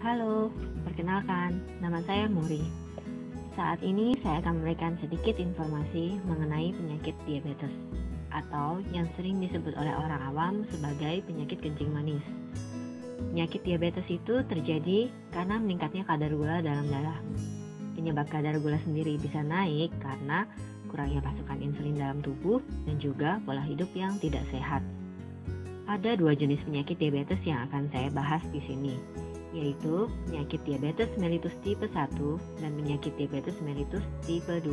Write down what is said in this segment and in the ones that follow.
Halo, perkenalkan, nama saya Muri. Saat ini saya akan memberikan sedikit informasi mengenai penyakit diabetes atau yang sering disebut oleh orang awam sebagai penyakit kencing manis. Penyakit diabetes itu terjadi karena meningkatnya kadar gula dalam darah. Penyebab kadar gula sendiri bisa naik karena kurangnya pasokan insulin dalam tubuh dan juga pola hidup yang tidak sehat. Ada dua jenis penyakit diabetes yang akan saya bahas di sini, yaitu penyakit diabetes mellitus tipe 1 dan penyakit diabetes mellitus tipe 2.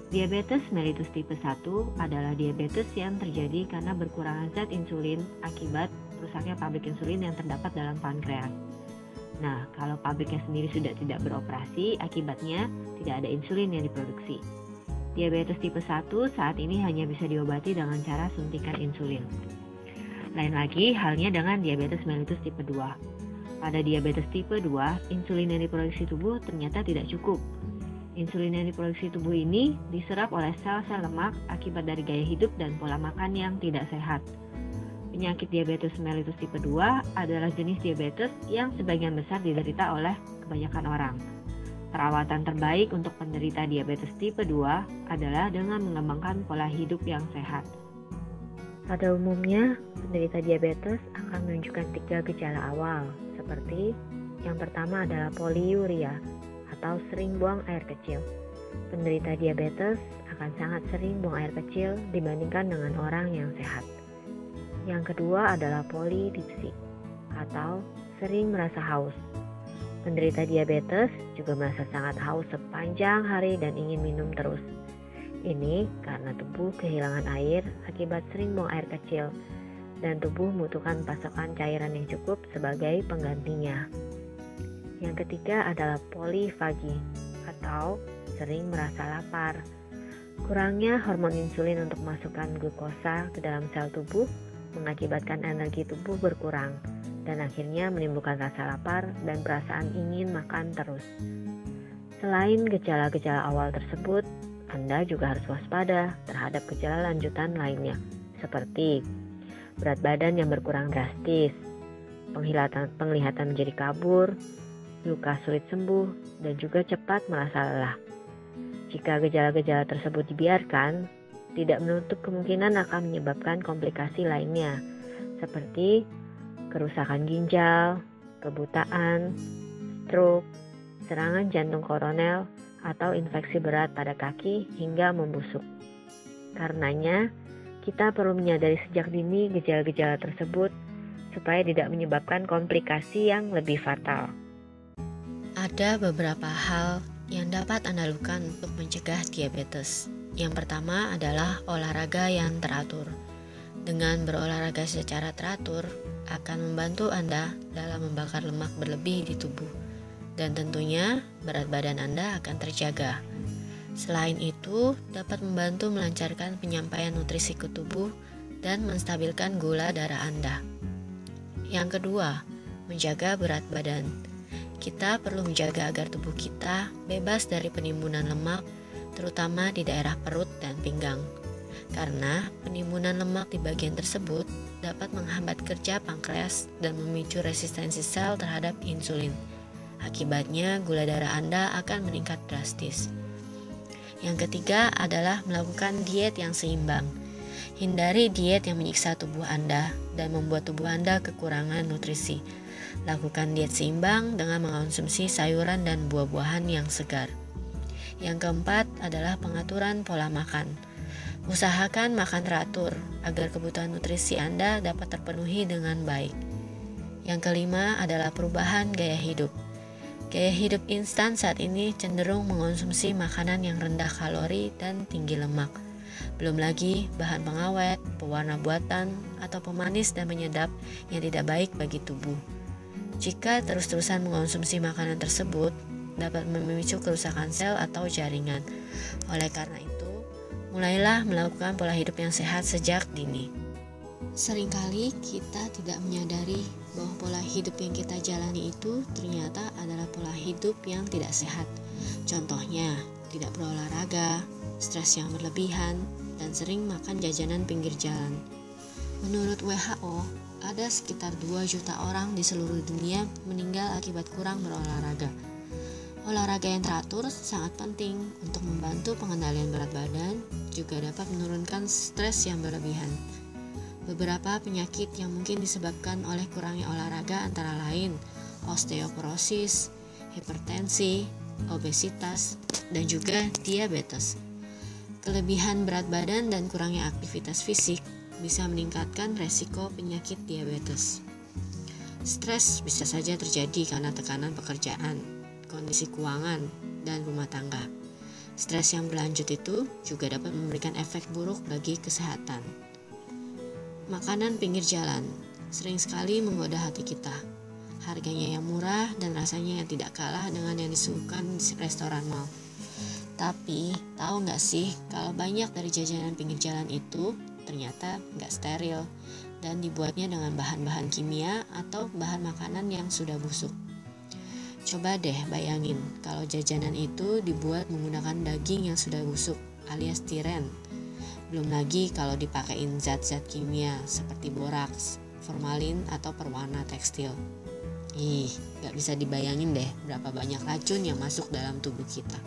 Diabetes mellitus tipe 1 adalah diabetes yang terjadi karena berkurangnya zat insulin akibat rusaknya pabrik insulin yang terdapat dalam pankreas. Nah, kalau pabriknya sendiri sudah tidak beroperasi, akibatnya tidak ada insulin yang diproduksi. Diabetes tipe 1 saat ini hanya bisa diobati dengan cara suntikan insulin. Lain lagi halnya dengan diabetes mellitus tipe 2. Pada diabetes tipe 2, insulin yang diproduksi tubuh ternyata tidak cukup. Insulin yang diproduksi tubuh ini diserap oleh sel-sel lemak akibat dari gaya hidup dan pola makan yang tidak sehat. Penyakit diabetes mellitus tipe 2 adalah jenis diabetes yang sebagian besar diderita oleh kebanyakan orang. Perawatan terbaik untuk penderita diabetes tipe 2 adalah dengan mengembangkan pola hidup yang sehat. Pada umumnya, penderita diabetes akan menunjukkan 3 gejala awal, seperti yang pertama adalah poliuria atau sering buang air kecil. Penderita diabetes akan sangat sering buang air kecil dibandingkan dengan orang yang sehat. Yang kedua adalah polidipsi atau sering merasa haus. Penderita diabetes juga merasa sangat haus sepanjang hari dan ingin minum terus. Ini karena tubuh kehilangan air akibat sering buang air kecil dan tubuh membutuhkan pasokan cairan yang cukup sebagai penggantinya. Yang ketiga adalah polifagi atau sering merasa lapar. Kurangnya hormon insulin untuk masukkan glukosa ke dalam sel tubuh mengakibatkan energi tubuh berkurang dan akhirnya menimbulkan rasa lapar dan perasaan ingin makan terus. Selain gejala-gejala awal tersebut, Anda juga harus waspada terhadap gejala lanjutan lainnya, seperti berat badan yang berkurang drastis, penglihatan menjadi kabur, luka sulit sembuh, dan juga cepat merasa lelah. Jika gejala-gejala tersebut dibiarkan, tidak menutup kemungkinan akan menyebabkan komplikasi lainnya, seperti kerusakan ginjal, kebutaan, stroke, serangan jantung koroner, atau infeksi berat pada kaki hingga membusuk. Karenanya, kita perlu menyadari sejak dini gejala-gejala tersebut supaya tidak menyebabkan komplikasi yang lebih fatal. Ada beberapa hal yang dapat Anda lakukan untuk mencegah diabetes. Yang pertama adalah olahraga yang teratur. Dengan berolahraga secara teratur akan membantu Anda dalam membakar lemak berlebih di tubuh. Dan tentunya berat badan Anda akan terjaga. Selain itu, dapat membantu melancarkan penyampaian nutrisi ke tubuh dan menstabilkan gula darah Anda. Yang kedua, menjaga berat badan. Kita perlu menjaga agar tubuh kita bebas dari penimbunan lemak, terutama di daerah perut dan pinggang. Karena penimbunan lemak di bagian tersebut dapat menghambat kerja pankreas dan memicu resistensi sel terhadap insulin. Akibatnya gula darah Anda akan meningkat drastis. Yang ketiga adalah melakukan diet yang seimbang. Hindari diet yang menyiksa tubuh Anda dan membuat tubuh Anda kekurangan nutrisi. Lakukan diet seimbang dengan mengonsumsi sayuran dan buah-buahan yang segar. Yang keempat adalah pengaturan pola makan. Usahakan makan teratur agar kebutuhan nutrisi Anda dapat terpenuhi dengan baik. Yang kelima adalah perubahan gaya hidup. Gaya hidup instan saat ini cenderung mengonsumsi makanan yang rendah kalori dan tinggi lemak. Belum lagi bahan pengawet, pewarna buatan, atau pemanis dan penyedap yang tidak baik bagi tubuh. Jika terus-terusan mengonsumsi makanan tersebut, dapat memicu kerusakan sel atau jaringan. Oleh karena itu, mulailah melakukan pola hidup yang sehat sejak dini. Seringkali kita tidak menyadari bahwa pola hidup yang kita jalani itu ternyata adalah pola hidup yang tidak sehat. Contohnya, tidak berolahraga, stres yang berlebihan, dan sering makan jajanan pinggir jalan. Menurut WHO, ada sekitar 2 juta orang di seluruh dunia meninggal akibat kurang berolahraga. Olahraga yang teratur sangat penting untuk membantu pengendalian berat badan, juga dapat menurunkan stres yang berlebihan. Beberapa penyakit yang mungkin disebabkan oleh kurangnya olahraga antara lain osteoporosis, hipertensi, obesitas, dan juga diabetes. Kelebihan berat badan dan kurangnya aktivitas fisik bisa meningkatkan resiko penyakit diabetes. Stres bisa saja terjadi karena tekanan pekerjaan, kondisi keuangan, dan rumah tangga. Stres yang berlanjut itu juga dapat memberikan efek buruk bagi kesehatan. Makanan pinggir jalan sering sekali menggoda hati kita. Harganya yang murah dan rasanya yang tidak kalah dengan yang disuguhkan di restoran mal. Tapi, tahu nggak sih kalau banyak dari jajanan pinggir jalan itu ternyata nggak steril dan dibuatnya dengan bahan-bahan kimia atau bahan makanan yang sudah busuk. Coba deh bayangin kalau jajanan itu dibuat menggunakan daging yang sudah busuk alias tiren. Belum lagi kalau dipakein zat-zat kimia seperti boraks, formalin, atau perwarna tekstil. Gak bisa dibayangin deh berapa banyak racun yang masuk dalam tubuh kita.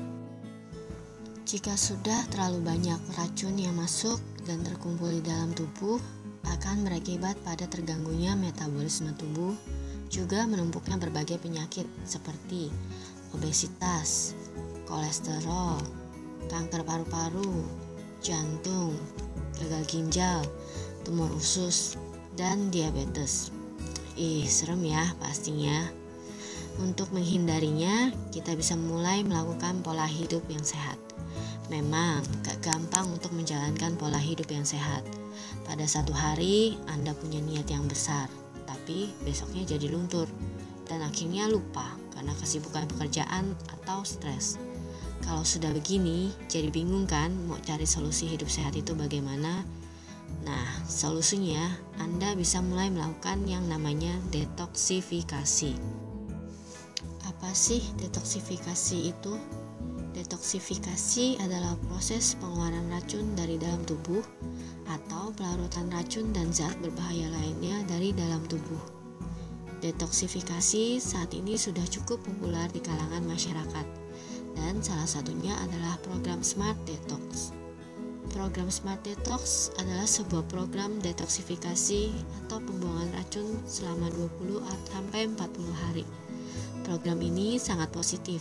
Jika sudah terlalu banyak racun yang masuk dan terkumpul di dalam tubuh, akan berakibat pada terganggunya metabolisme tubuh, juga menumpuknya berbagai penyakit seperti obesitas, kolesterol, kanker paru-paru, jantung, gagal ginjal, tumor usus, dan diabetes. Serem ya pastinya. Untuk menghindarinya, kita bisa mulai melakukan pola hidup yang sehat. Memang gak gampang untuk menjalankan pola hidup yang sehat. Pada satu hari, Anda punya niat yang besar, tapi besoknya jadi luntur dan akhirnya lupa karena kesibukan pekerjaan atau stres. Kalau sudah begini, jadi bingung kan mau cari solusi hidup sehat itu bagaimana? Nah, solusinya Anda bisa mulai melakukan yang namanya detoksifikasi. Apa sih detoksifikasi itu? Detoksifikasi adalah proses pengeluaran racun dari dalam tubuh atau pelarutan racun dan zat berbahaya lainnya dari dalam tubuh. Detoksifikasi saat ini sudah cukup populer di kalangan masyarakat dan salah satunya adalah program Smart Detox. Program Smart Detox adalah sebuah program detoksifikasi atau pembuangan racun selama 20-40 hari. Program ini sangat positif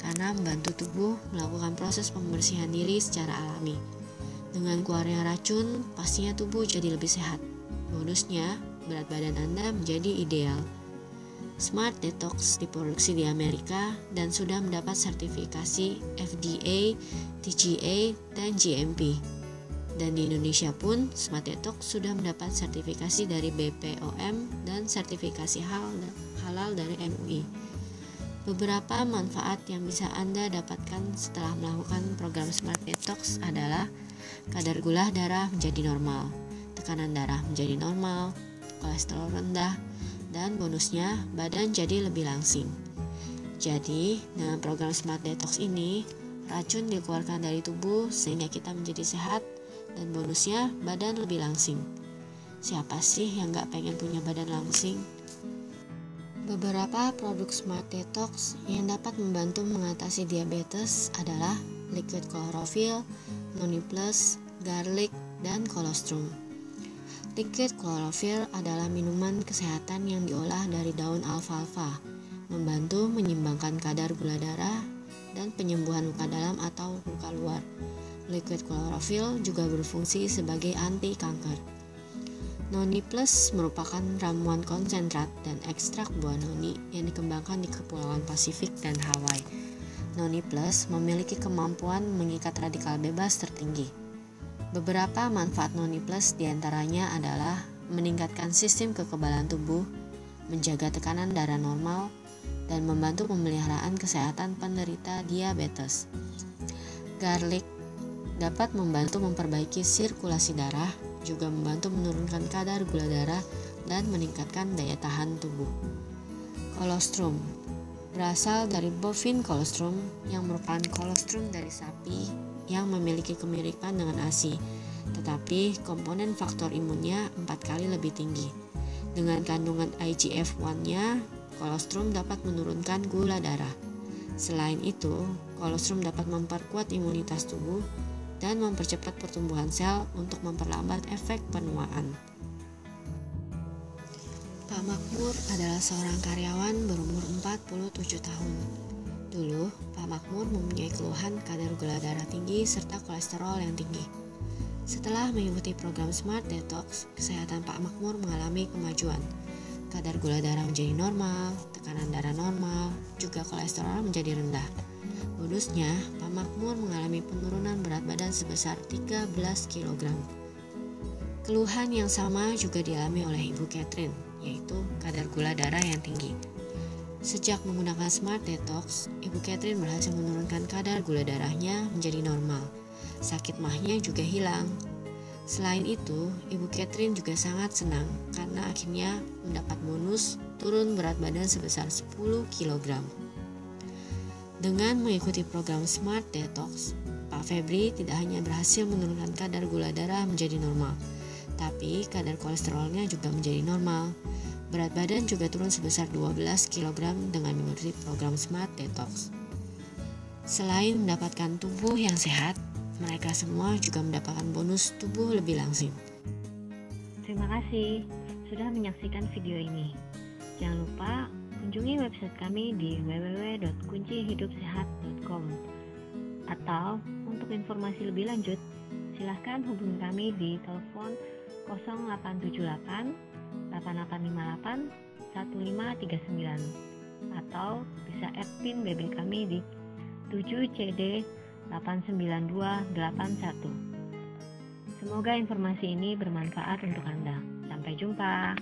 karena membantu tubuh melakukan proses pembersihan diri secara alami. Dengan keluarnya racun, pastinya tubuh jadi lebih sehat. Bonusnya, berat badan Anda menjadi ideal. Smart Detox diproduksi di Amerika dan sudah mendapat sertifikasi FDA, TGA, dan GMP. Dan di Indonesia pun, Smart Detox sudah mendapat sertifikasi dari BPOM dan sertifikasi halal dari MUI. Beberapa manfaat yang bisa Anda dapatkan setelah melakukan program Smart Detox adalah kadar gula darah menjadi normal, tekanan darah menjadi normal, kolesterol rendah, dan bonusnya badan jadi lebih langsing. Jadi, dengan program Smart Detox ini, racun dikeluarkan dari tubuh sehingga kita menjadi sehat dan bonusnya badan lebih langsing. Siapa sih yang gak pengen punya badan langsing? Beberapa produk Smart Detox yang dapat membantu mengatasi diabetes adalah liquid chlorophyll, noni plus, garlic, dan colostrum. Liquid chlorophyll adalah minuman kesehatan yang diolah dari daun alfalfa, membantu menyeimbangkan kadar gula darah dan penyembuhan luka dalam atau luka luar. Liquid chlorophyll juga berfungsi sebagai anti kanker. Noni plus merupakan ramuan konsentrat dan ekstrak buah noni yang dikembangkan di Kepulauan Pasifik dan Hawaii. Noni plus memiliki kemampuan mengikat radikal bebas tertinggi. Beberapa manfaat Noni plus diantaranya adalah meningkatkan sistem kekebalan tubuh, menjaga tekanan darah normal, dan membantu pemeliharaan kesehatan penderita diabetes. Garlic dapat membantu memperbaiki sirkulasi darah, juga membantu menurunkan kadar gula darah dan meningkatkan daya tahan tubuh. Colostrum berasal dari bovine colostrum yang merupakan kolostrum dari sapi yang memiliki kemiripan dengan ASI, tetapi komponen faktor imunnya 4 kali lebih tinggi. Dengan kandungan IGF-1-nya, kolostrum dapat menurunkan gula darah. Selain itu, kolostrum dapat memperkuat imunitas tubuh dan mempercepat pertumbuhan sel untuk memperlambat efek penuaan. Pak Makmur adalah seorang karyawan berumur 47 tahun. Dulu, Pak Makmur mempunyai keluhan kadar gula darah tinggi serta kolesterol yang tinggi. Setelah mengikuti program Smart Detox, kesehatan Pak Makmur mengalami kemajuan. Kadar gula darah menjadi normal, tekanan darah normal, juga kolesterol menjadi rendah. Bonusnya, Pak Makmur mengalami penurunan berat badan sebesar 13 kg. Keluhan yang sama juga dialami oleh Ibu Catherine, yaitu kadar gula darah yang tinggi. Sejak menggunakan Smart Detox, Ibu Catherine berhasil menurunkan kadar gula darahnya menjadi normal. Sakit mahnya juga hilang. Selain itu, Ibu Catherine juga sangat senang karena akhirnya mendapat bonus turun berat badan sebesar 10 kg. Dengan mengikuti program Smart Detox, Pak Febri tidak hanya berhasil menurunkan kadar gula darah menjadi normal, tapi kadar kolesterolnya juga menjadi normal. Berat badan juga turun sebesar 12 kg dengan mengikuti program Smart Detox. Selain mendapatkan tubuh yang sehat, mereka semua juga mendapatkan bonus tubuh lebih langsing. Terima kasih sudah menyaksikan video ini. Jangan lupa kunjungi website kami di www.kuncihidupsehat.com. Atau untuk informasi lebih lanjut, silahkan hubungi kami di telepon 0878 8858 1539 atau bisa add PIN BB kami di 7CD 89281. Semoga informasi ini bermanfaat untuk Anda. Sampai jumpa.